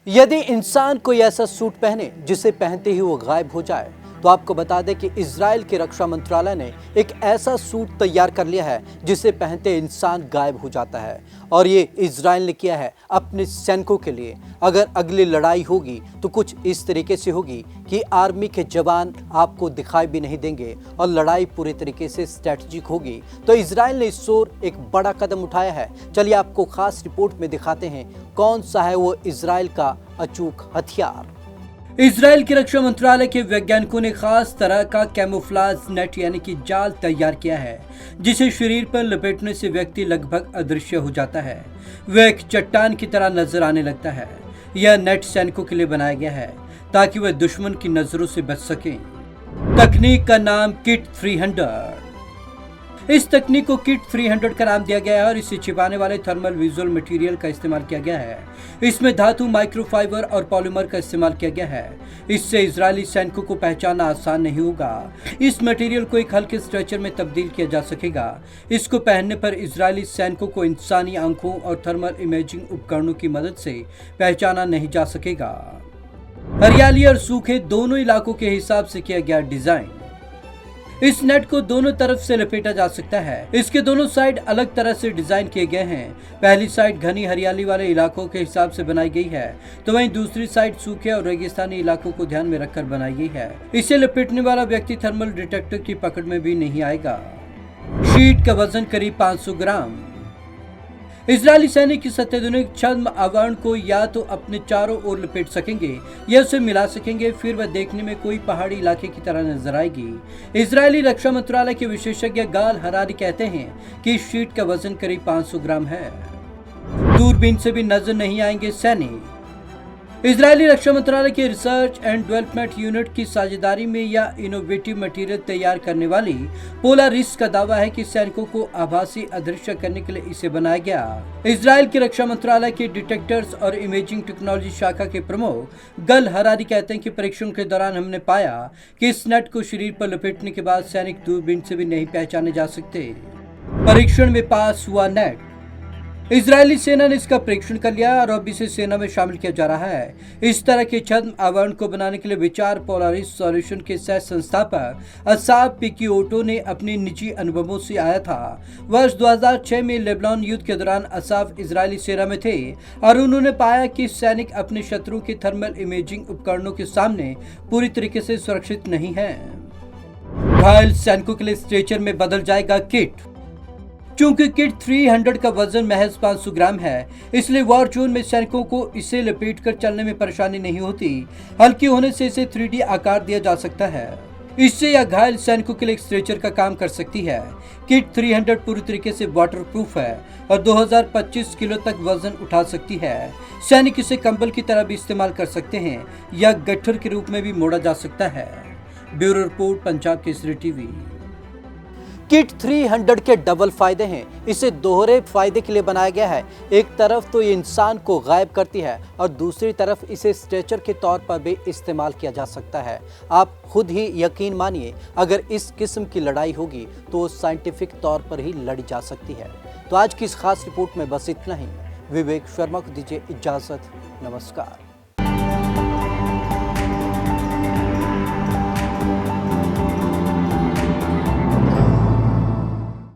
यदि इंसान कोई ऐसा सूट पहने जिसे पहनते ही वो गायब हो जाए, तो आपको बता दें कि इजराइल के रक्षा मंत्रालय ने एक ऐसा सूट तैयार कर लिया है जिसे पहनते इंसान गायब हो जाता है। और ये इजराइल ने किया है अपने सैनिकों के लिए। अगर अगली लड़ाई होगी तो कुछ इस तरीके से होगी कि आर्मी के जवान आपको दिखाई भी नहीं देंगे और लड़ाई पूरी तरीके से स्ट्रेटजिक होगी। तो इजराइल ने इस ओर एक बड़ा कदम उठाया है। चलिए आपको खास रिपोर्ट में दिखाते हैं कौन सा है वो इजराइल का अचूक हथियार। इजराइल के रक्षा मंत्रालय के वैज्ञानिकों ने खास तरह का कैमोफ्लाज नेट यानी कि जाल तैयार किया है, जिसे शरीर पर लपेटने से व्यक्ति लगभग अदृश्य हो जाता है। वह एक चट्टान की तरह नजर आने लगता है। यह नेट सैनिकों के लिए बनाया गया है ताकि वह दुश्मन की नजरों से बच सकें। तकनीक का नाम किट 300। इस तकनीक को किट 300 का नाम दिया गया है और इसे छिपाने वाले थर्मल विजुअल मटेरियल का इस्तेमाल किया गया है। इसमें धातु, माइक्रोफाइबर और पॉलीमर का इस्तेमाल किया गया है। इससे इजरायली सैनिकों को पहचानना आसान नहीं होगा। इस मटेरियल को एक हल्के स्ट्रेचर में तब्दील किया जा सकेगा। इसको पहनने पर इजरायली सैनिकों को इंसानी आंखों और थर्मल इमेजिंग उपकरणों की मदद से पहचाना नहीं जा सकेगा। हरियाली और सूखे दोनों इलाकों के हिसाब से किया गया डिजाइन। इस नेट को दोनों तरफ से लपेटा जा सकता है। इसके दोनों साइड अलग तरह से डिजाइन किए गए हैं। पहली साइड घनी हरियाली वाले इलाकों के हिसाब से बनाई गई है, तो वहीं दूसरी साइड सूखे और रेगिस्तानी इलाकों को ध्यान में रखकर बनाई गई है। इसे लपेटने वाला व्यक्ति थर्मल डिटेक्टर की पकड़ में भी नहीं आएगा। शीट का वजन करीब 500 ग्राम। इजरायली सैनिक इस अत्याधुनिक छद्म आवरण को या तो अपने चारों ओर लपेट सकेंगे या उसे मिला सकेंगे, फिर वह देखने में कोई पहाड़ी इलाके की तरह नजर आएगी। इजरायली रक्षा मंत्रालय के विशेषज्ञ गाल हरारी कहते हैं कि इस शीट का वजन करीब 500 ग्राम है। दूरबीन से भी नजर नहीं आएंगे सैनिक। इजरायली रक्षा मंत्रालय के रिसर्च एंड डेवलपमेंट यूनिट की साझेदारी में यह इनोवेटिव मटेरियल तैयार करने वाली पोलारिस का दावा है कि सैनिकों को आभासी अदृश्य करने के लिए इसे बनाया गया। इजराइल के रक्षा मंत्रालय के डिटेक्टर्स और इमेजिंग टेक्नोलॉजी शाखा के प्रमुख गल हरारी कहते हैं कि परीक्षण के दौरान हमने पाया कि इस नेट को शरीर पर लपेटने के बाद सैनिक दूरबीन से भी नहीं पहचाने जा सकते। परीक्षण में पास हुआ नेट। इजरायली सेना ने इसका परीक्षण कर लिया और अब इसे सेना में शामिल किया जा रहा है। इस तरह के छद्म आवरण को बनाने के लिए विचार पोलारिस सॉल्यूशन के सह संस्थापक असाफ पिकियोटो ने अपने निजी अनुभवों से आया था। वर्ष 2006 में लेबनान युद्ध के दौरान असाफ इजरायली सेना में थे और उन्होंने पाया कि सैनिक अपने शत्रु के थर्मल इमेजिंग उपकरणों के सामने पूरी तरीके से सुरक्षित नहीं है। घायल सैनिकों के लिए स्ट्रेचर में बदल जाएगा किट। चूंकि किट 300 का वजन महज 500 ग्राम है, इसलिए वॉर जोन में सैनिकों को इसे लपेटकर चलने में परेशानी नहीं होती। हल्की होने से इसे 3D आकार दिया जा सकता है। इससे यह घायल सैनिकों के लिए एक स्ट्रेचर का काम कर सकती है। किट 300 पूरी तरीके से वाटरप्रूफ है और 2025 किलो तक वजन उठा सकती है। सैनिक इसे कंबल की तरह भी इस्तेमाल कर सकते हैं या गट्ठर के रूप में भी मोड़ा जा सकता है। Bureau report, Punjab Kesari TV. Kit 300 के डबल फायदे हैं। इसे दोहरे फायदे के लिए बनाया गया है। एक तरफ तो ये इंसान को गायब करती है और दूसरी तरफ इसे स्ट्रेचर के तौर पर भी इस्तेमाल किया जा सकता है। आप खुद ही यकीन मानिए, अगर इस किस्म की लड़ाई होगी तो साइंटिफिक तौर पर ही लड़ी जा सकती है। तो आज की इस खास रिपोर्ट में बस इतना ही। विवेक शर्मा को दीजिए इजाजत। नमस्कार।